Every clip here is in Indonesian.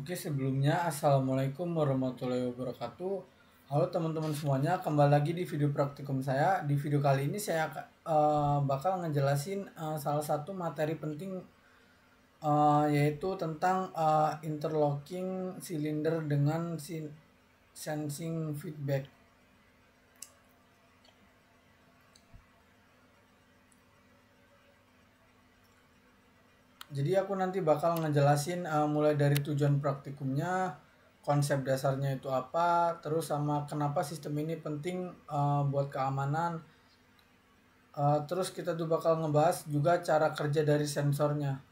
Oke, sebelumnya Assalamualaikum warahmatullahi wabarakatuh. Halo teman-teman semuanya, kembali lagi di video praktikum saya. Di video kali ini saya bakal ngejelasin salah satu materi penting, yaitu tentang interlocking silinder dengan sensing feedback. Jadi aku nanti bakal ngejelasin mulai dari tujuan praktikumnya, konsep dasarnya itu apa, terus sama kenapa sistem ini penting buat keamanan. Terus kita tuh bakal ngebahas juga cara kerja dari sensornya.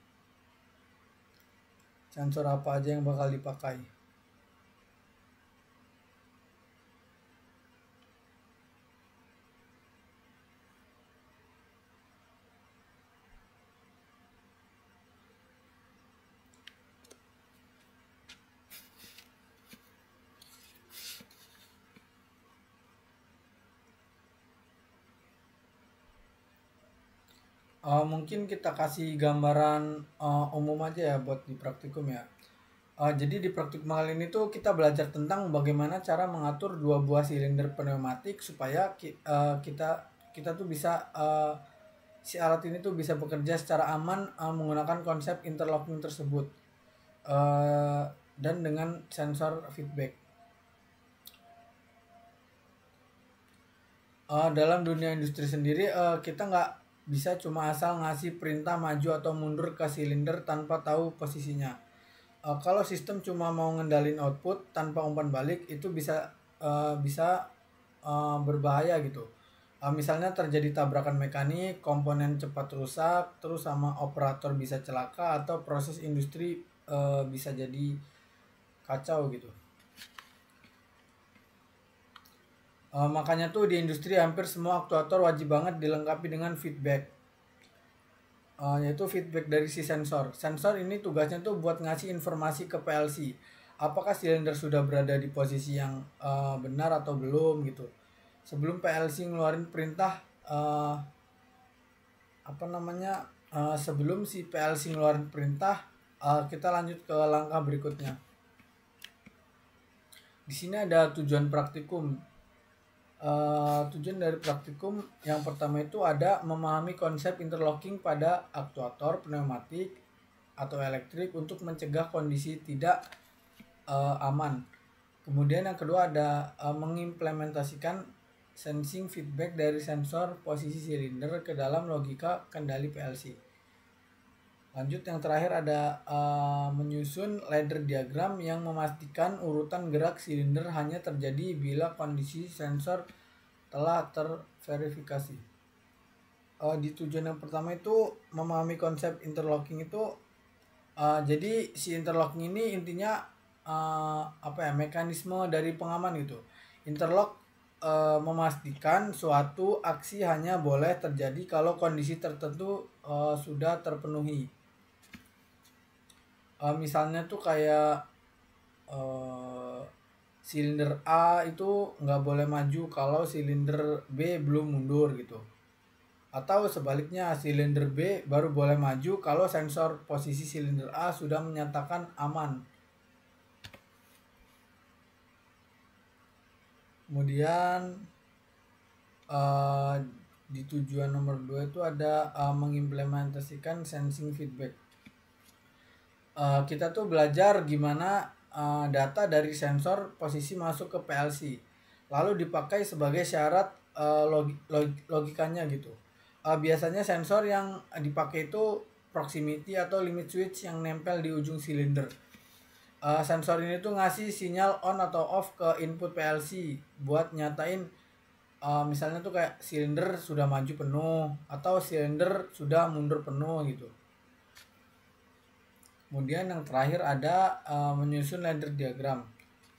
Sensor apa aja yang bakal dipakai. Mungkin kita kasih gambaran umum aja ya buat di praktikum ya. Jadi di praktikum kali ini tuh kita belajar tentang bagaimana cara mengatur dua buah silinder pneumatik supaya kita tuh bisa si alat ini tuh bisa bekerja secara aman menggunakan konsep interlocking tersebut uh, dan dengan sensor feedback. Dalam dunia industri sendiri kita nggak bisa cuma asal ngasih perintah maju atau mundur ke silinder tanpa tahu posisinya. Kalau sistem cuma mau ngendalin output tanpa umpan balik itu bisa berbahaya gitu. Misalnya terjadi tabrakan mekanik, komponen cepat rusak, terus sama operator bisa celaka atau proses industri bisa jadi kacau gitu. Makanya tuh di industri hampir semua aktuator wajib banget dilengkapi dengan feedback. Yaitu feedback dari si sensor. Sensor ini tugasnya tuh buat ngasih informasi ke PLC. Apakah silinder sudah berada di posisi yang benar atau belum gitu. Sebelum PLC ngeluarin perintah sebelum si PLC ngeluarin perintah, kita lanjut ke langkah berikutnya. Di sini ada tujuan praktikum. Tujuan dari praktikum yang pertama itu ada memahami konsep interlocking pada aktuator pneumatik atau elektrik untuk mencegah kondisi tidak aman. Kemudian yang kedua ada mengimplementasikan sensing feedback dari sensor posisi silinder ke dalam logika kendali PLC. Lanjut yang terakhir ada menyusun ladder diagram yang memastikan urutan gerak silinder hanya terjadi bila kondisi sensor telah terverifikasi. Di tujuan yang pertama itu memahami konsep interlocking itu, jadi si interlocking ini intinya mekanisme dari pengaman gitu. Interlock memastikan suatu aksi hanya boleh terjadi kalau kondisi tertentu sudah terpenuhi. Misalnya tuh kayak uh, silinder A itu nggak boleh maju kalau silinder B belum mundur gitu. Atau sebaliknya silinder B baru boleh maju kalau sensor posisi silinder A sudah menyatakan aman. Kemudian uh, di tujuan nomor 2 itu ada mengimplementasikan sensing feedback. Kita tuh belajar gimana data dari sensor posisi masuk ke PLC lalu dipakai sebagai syarat logikanya gitu. Biasanya sensor yang dipakai itu proximity atau limit switch yang nempel di ujung silinder. Sensor ini tuh ngasih sinyal on atau off ke input PLC buat nyatain misalnya tuh kayak silinder sudah maju penuh atau silinder sudah mundur penuh gitu. Kemudian yang terakhir ada menyusun ladder diagram.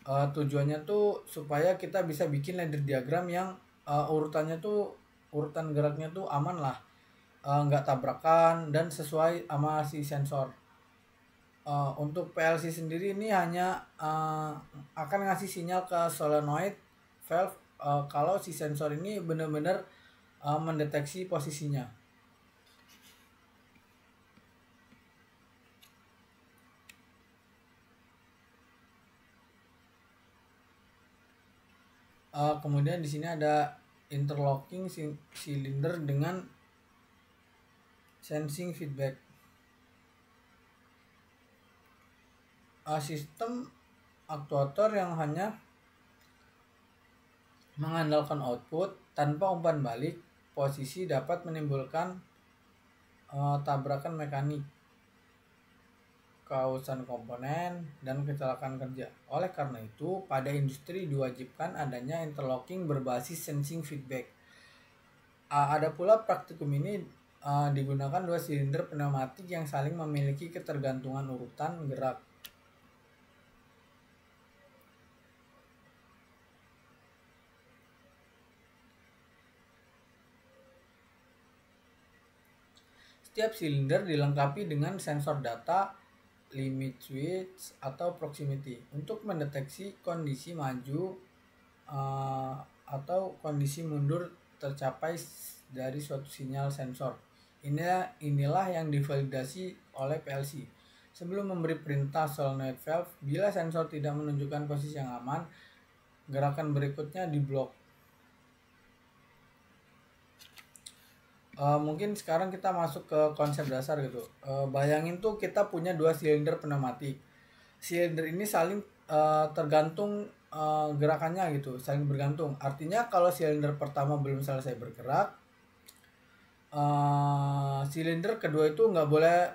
Tujuannya tuh supaya kita bisa bikin ladder diagram yang urutannya tuh urutan geraknya tuh aman lah, nggak tabrakan dan sesuai sama si sensor. Untuk PLC sendiri ini hanya akan ngasih sinyal ke solenoid valve kalau si sensor ini benar-benar mendeteksi posisinya. Kemudian di sini ada interlocking silinder dengan sensing feedback. Sistem aktuator yang hanya mengandalkan output tanpa umpan balik posisi dapat menimbulkan tabrakan mekanik, kausan komponen, dan kecelakaan kerja. Oleh karena itu, pada industri diwajibkan adanya interlocking berbasis sensing feedback. Ada pula praktikum ini digunakan dua silinder pneumatik yang saling memiliki ketergantungan urutan gerak. Setiap silinder dilengkapi dengan sensor data, limit switch, atau proximity untuk mendeteksi kondisi maju atau kondisi mundur tercapai dari suatu sinyal sensor. Inilah yang divalidasi oleh PLC. Sebelum memberi perintah solenoid valve, bila sensor tidak menunjukkan posisi yang aman, gerakan berikutnya diblok. Mungkin sekarang kita masuk ke konsep dasar gitu. Bayangin tuh kita punya dua silinder pneumatik. Silinder ini saling tergantung gerakannya gitu, saling bergantung. Artinya kalau silinder pertama belum selesai bergerak, silinder kedua itu nggak boleh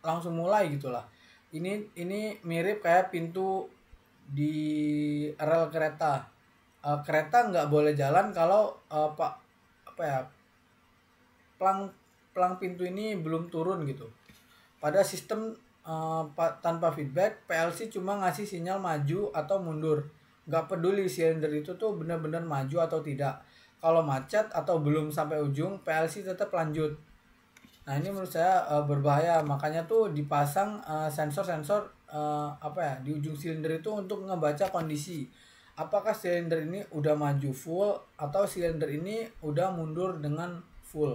langsung mulai gitulah. Ini mirip kayak pintu di rel kereta. Kereta nggak boleh jalan kalau pelang pintu ini belum turun gitu. Pada sistem tanpa feedback, PLC cuma ngasih sinyal maju atau mundur. Nggak peduli silinder itu tuh benar-benar maju atau tidak. Kalau macet atau belum sampai ujung, PLC tetap lanjut. Nah, ini menurut saya berbahaya. Makanya tuh dipasang sensor-sensor di ujung silinder itu untuk ngebaca kondisi. Apakah silinder ini udah maju full atau silinder ini udah mundur dengan full.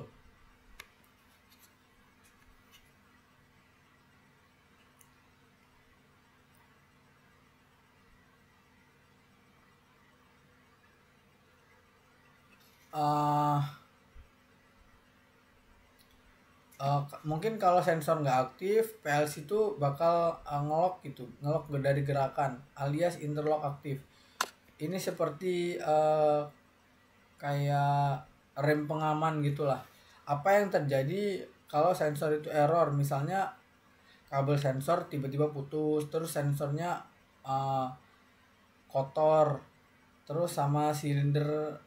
Mungkin kalau sensor nggak aktif, PLC itu bakal ngelok gitu, ngelok dari gerakan, alias interlock aktif. Ini seperti kayak rem pengaman gitulah. Apa yang terjadi kalau sensor itu error? Misalnya kabel sensor tiba-tiba putus, terus sensornya kotor, terus sama silinder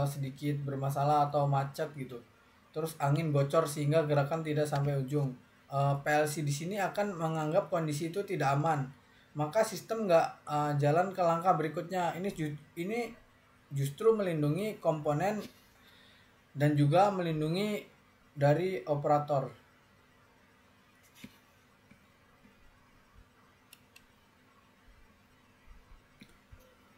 sedikit bermasalah atau macet gitu, terus angin bocor sehingga gerakan tidak sampai ujung. PLC di sini akan menganggap kondisi itu tidak aman, maka sistem nggak jalan ke langkah berikutnya. Ini justru melindungi komponen dan juga melindungi dari operator.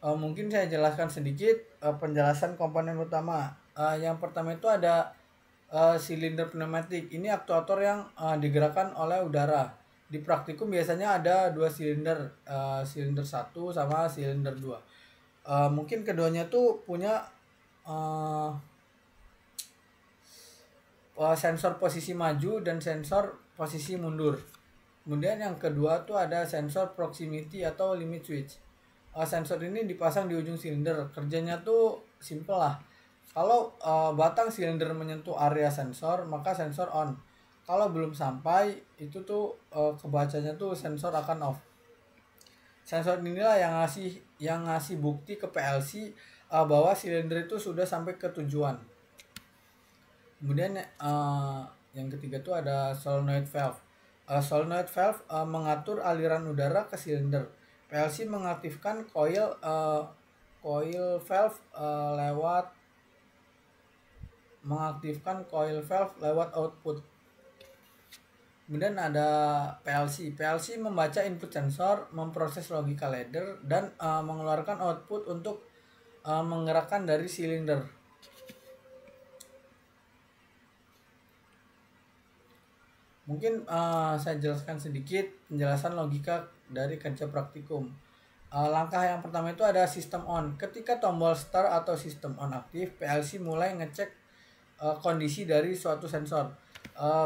Mungkin saya jelaskan sedikit penjelasan komponen utama. Yang pertama itu ada silinder pneumatik. Ini aktuator yang digerakkan oleh udara. Di praktikum biasanya ada dua silinder, silinder 1 sama silinder 2. Mungkin keduanya tuh punya sensor posisi maju dan sensor posisi mundur. Kemudian yang kedua tuh ada sensor proximity atau limit switch. Sensor ini dipasang di ujung silinder. Kerjanya tuh simple lah. Kalau batang silinder menyentuh area sensor, maka sensor on. Kalau belum sampai, itu tuh kebacanya tuh sensor akan off. Sensor inilah yang ngasih bukti ke PLC bahwa silinder itu sudah sampai ke tujuan. Kemudian yang ketiga tuh ada solenoid valve. Solenoid valve mengatur aliran udara ke silinder. PLC mengaktifkan coil valve lewat output. Kemudian ada PLC. PLC membaca input sensor, memproses logika ladder, dan mengeluarkan output untuk menggerakkan dari silinder. Mungkin saya jelaskan sedikit penjelasan logika dari kerja praktikum. Langkah yang pertama itu ada sistem on. Ketika tombol start atau sistem on aktif, PLC mulai ngecek kondisi dari suatu sensor.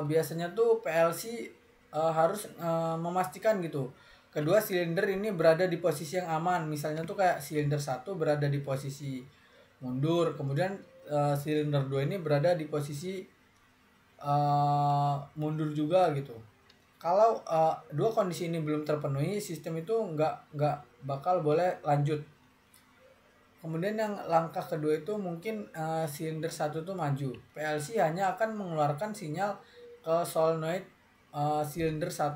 Biasanya tuh PLC harus memastikan gitu kedua silinder ini berada di posisi yang aman. Misalnya tuh kayak silinder 1 berada di posisi mundur, kemudian silinder 2 ini berada di posisi mundur juga gitu. Kalau dua kondisi ini belum terpenuhi, sistem itu nggak bakal boleh lanjut. Kemudian yang langkah kedua itu mungkin silinder 1 itu maju. PLC hanya akan mengeluarkan sinyal ke solenoid silinder 1,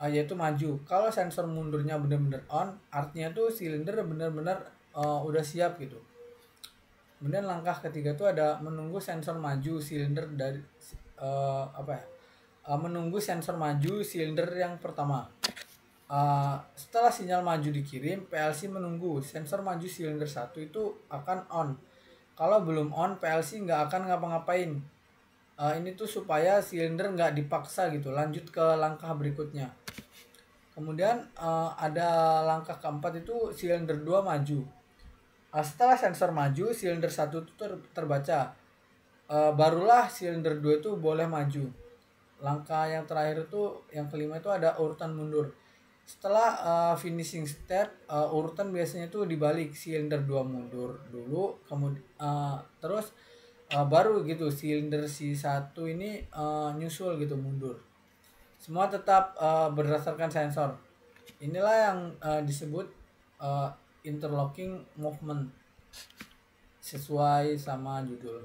yaitu maju. Kalau sensor mundurnya benar-benar on, artinya tuh silinder benar-benar udah siap gitu. Kemudian langkah ketiga itu ada menunggu sensor maju silinder dari menunggu sensor maju silinder yang pertama. Setelah sinyal maju dikirim, PLC menunggu sensor maju silinder 1 itu akan on. Kalau belum on, PLC nggak akan ngapa-ngapain. Ini tuh supaya silinder nggak dipaksa gitu lanjut ke langkah berikutnya. Kemudian ada langkah keempat itu silinder 2 maju. Setelah sensor maju, silinder 1 itu terbaca. Barulah silinder 2 itu boleh maju. Langkah yang terakhir itu yang kelima itu ada urutan mundur. Setelah finishing step, urutan biasanya itu dibalik, silinder 2 mundur dulu, kemudian terus baru gitu silinder si 1 ini nyusul gitu mundur. Semua tetap berdasarkan sensor. Inilah yang disebut interlocking movement sesuai sama judul.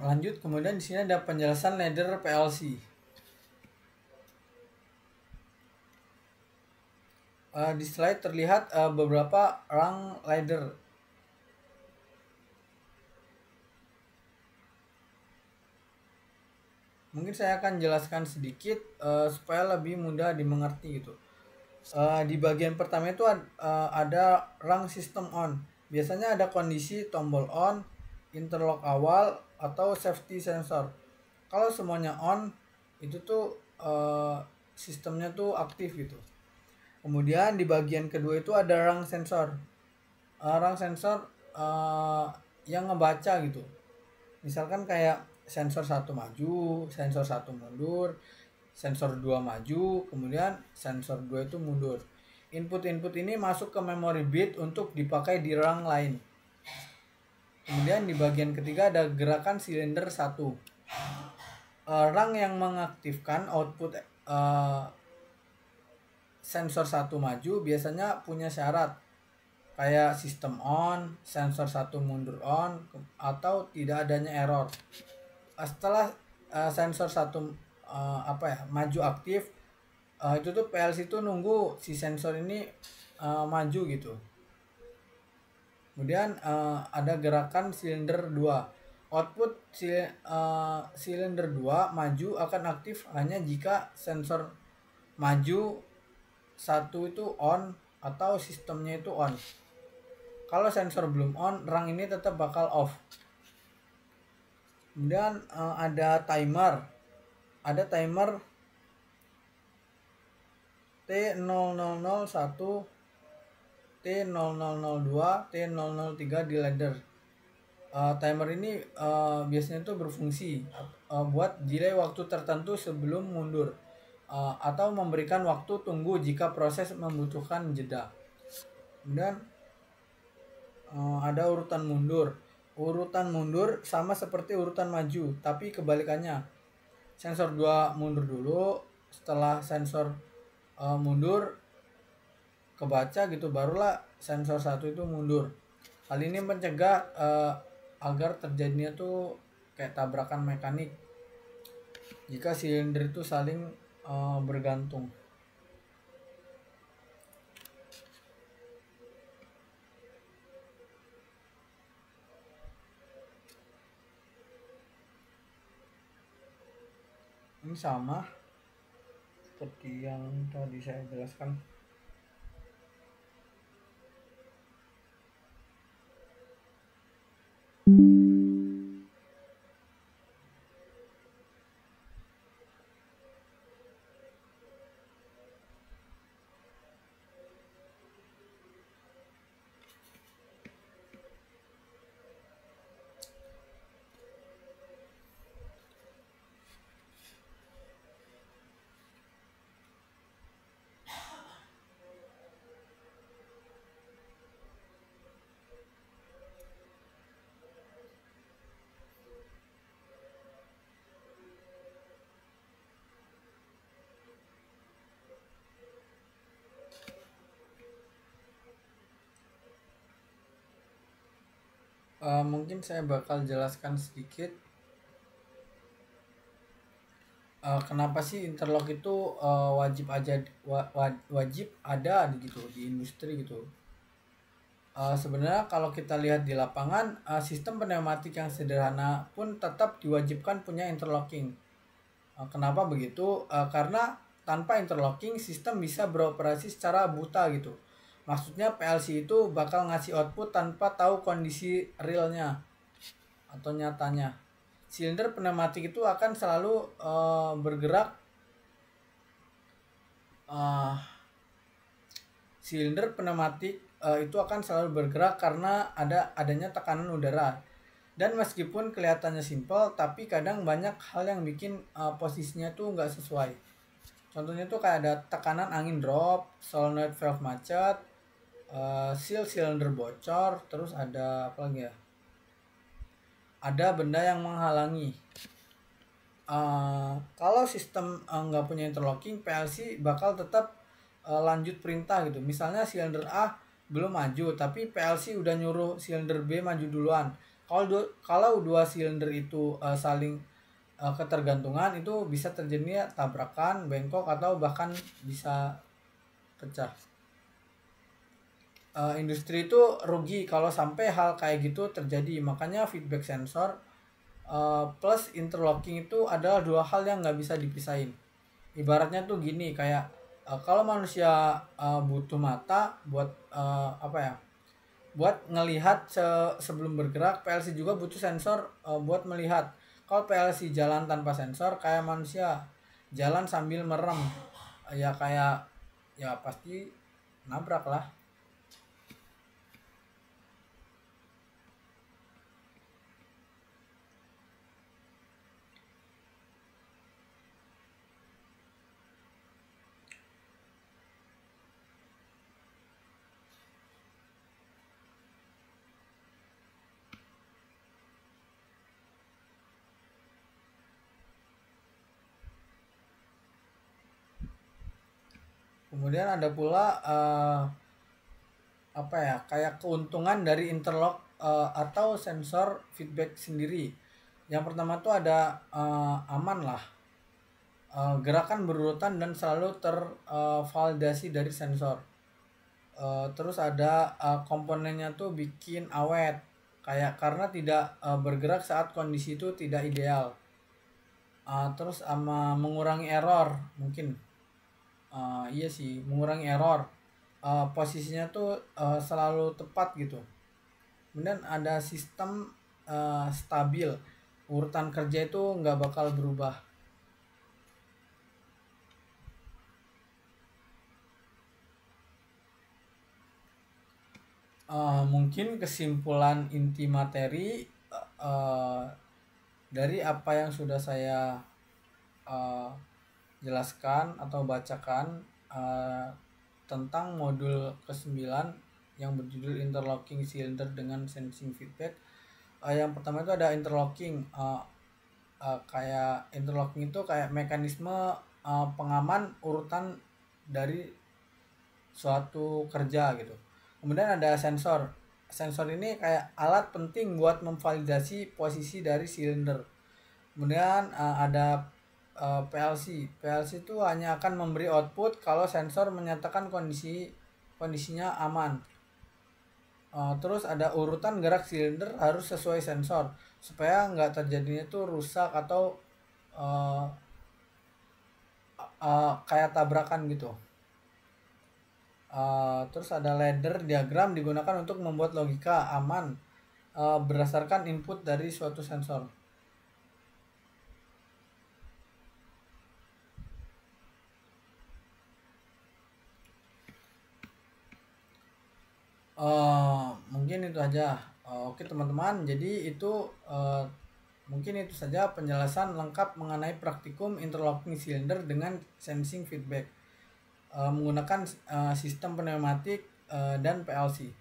Lanjut, kemudian di sini ada penjelasan ladder PLC. Di slide terlihat beberapa rung ladder. Mungkin saya akan jelaskan sedikit supaya lebih mudah dimengerti gitu. Di bagian pertama itu ada rung system on. Biasanya ada kondisi tombol on, interlock awal, atau safety sensor. Kalau semuanya on, itu tuh sistemnya tuh aktif gitu. Kemudian di bagian kedua itu ada rung sensor. Rung sensor yang ngebaca gitu. Misalkan kayak sensor 1 maju, sensor 1 mundur, sensor 2 maju, kemudian sensor 2 itu mundur. Input-input ini masuk ke memory bit untuk dipakai di rung lain. Kemudian di bagian ketiga ada gerakan silinder 1. Rung yang mengaktifkan output sensor 1 maju biasanya punya syarat kayak sistem on, sensor 1 mundur on, atau tidak adanya error. Setelah sensor 1 maju aktif, itu tuh PLC itu nunggu si sensor ini maju gitu. Kemudian ada gerakan silinder 2. Output silinder 2 maju akan aktif hanya jika sensor maju 1 itu on atau sistemnya itu on. Kalau sensor belum on, rung ini tetap bakal off. Kemudian ada timer. Ada timer T0001, T0002, T003 di ladder. Timer ini biasanya tuh berfungsi buat delay waktu tertentu sebelum mundur, atau memberikan waktu tunggu jika proses membutuhkan jeda. Kemudian ada urutan mundur. Urutan mundur sama seperti urutan maju, tapi kebalikannya. Sensor 2 mundur dulu, setelah sensor mundur kebaca gitu, barulah sensor 1 itu mundur. Hal ini mencegah agar terjadinya tuh kayak tabrakan mekanik jika silinder itu saling bergantung. sama seperti yang tadi saya jelaskan. Mungkin saya bakal jelaskan sedikit kenapa sih interlock itu wajib ada gitu di industri gitu. Sebenarnya kalau kita lihat di lapangan, sistem pneumatik yang sederhana pun tetap diwajibkan punya interlocking. Kenapa begitu? Karena tanpa interlocking sistem bisa beroperasi secara buta gitu. Maksudnya PLC itu bakal ngasih output tanpa tahu kondisi realnya atau nyatanya. Silinder pneumatik itu akan selalu bergerak. Silinder pneumatik itu akan selalu bergerak karena adanya tekanan udara. Dan meskipun kelihatannya simpel, tapi kadang banyak hal yang bikin posisinya tuh nggak sesuai. Contohnya tuh kayak ada tekanan angin drop, solenoid valve macet, seal silinder bocor, terus ada apa lagi ya? Ada benda yang menghalangi. Kalau sistem nggak punya interlocking, PLC bakal tetap lanjut perintah gitu. Misalnya silinder A belum maju, tapi PLC udah nyuruh silinder B maju duluan. Kalau dua silinder itu saling ketergantungan, itu bisa terjadi tabrakan, bengkok, atau bahkan bisa pecah. Industri itu rugi kalau sampai hal kayak gitu terjadi. Makanya feedback sensor plus interlocking itu adalah dua hal yang nggak bisa dipisahin. Ibaratnya tuh gini, kayak kalau manusia butuh mata buat apa ya, buat ngelihat sebelum bergerak, PLC juga butuh sensor buat melihat. Kalau PLC jalan tanpa sensor, kayak manusia jalan sambil merem, ya kayak ya pasti nabrak lah. Kemudian ada pula apa ya, kayak keuntungan dari interlock atau sensor feedback sendiri. Yang pertama tuh ada aman lah. Gerakan berurutan dan selalu tervalidasi dari sensor. Terus ada komponennya tuh bikin awet, kayak karena tidak bergerak saat kondisi itu tidak ideal. Terus sama mengurangi error mungkin. Iya sih, mengurangi error. Posisinya tuh selalu tepat gitu. Kemudian ada sistem stabil, urutan kerja itu nggak bakal berubah. Mungkin kesimpulan inti materi dari apa yang sudah saya jelaskan atau bacakan tentang modul ke-9 yang berjudul interlocking cylinder dengan sensing feedback. Yang pertama itu ada interlocking. Kayak interlocking itu kayak mekanisme pengaman urutan dari suatu kerja gitu. Kemudian ada sensor. Sensor ini kayak alat penting buat memvalidasi posisi dari silinder. Kemudian ada PLC. PLC itu hanya akan memberi output kalau sensor menyatakan kondisinya aman. Terus ada urutan gerak silinder harus sesuai sensor supaya nggak terjadinya tuh rusak atau kayak tabrakan gitu. Terus ada ladder diagram digunakan untuk membuat logika aman berdasarkan input dari suatu sensor. Mungkin itu aja. Oke teman-teman, jadi itu mungkin itu saja penjelasan lengkap mengenai praktikum interlocking cylinder dengan sensing feedback menggunakan sistem pneumatik dan PLC.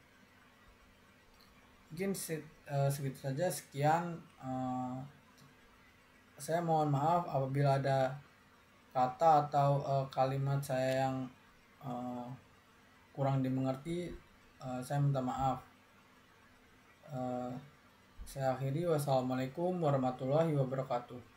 Mungkin segitu saja. Sekian. Saya mohon maaf apabila ada kata atau kalimat saya yang kurang dimengerti. Saya minta maaf. Saya akhiri. Wassalamualaikum warahmatullahi wabarakatuh.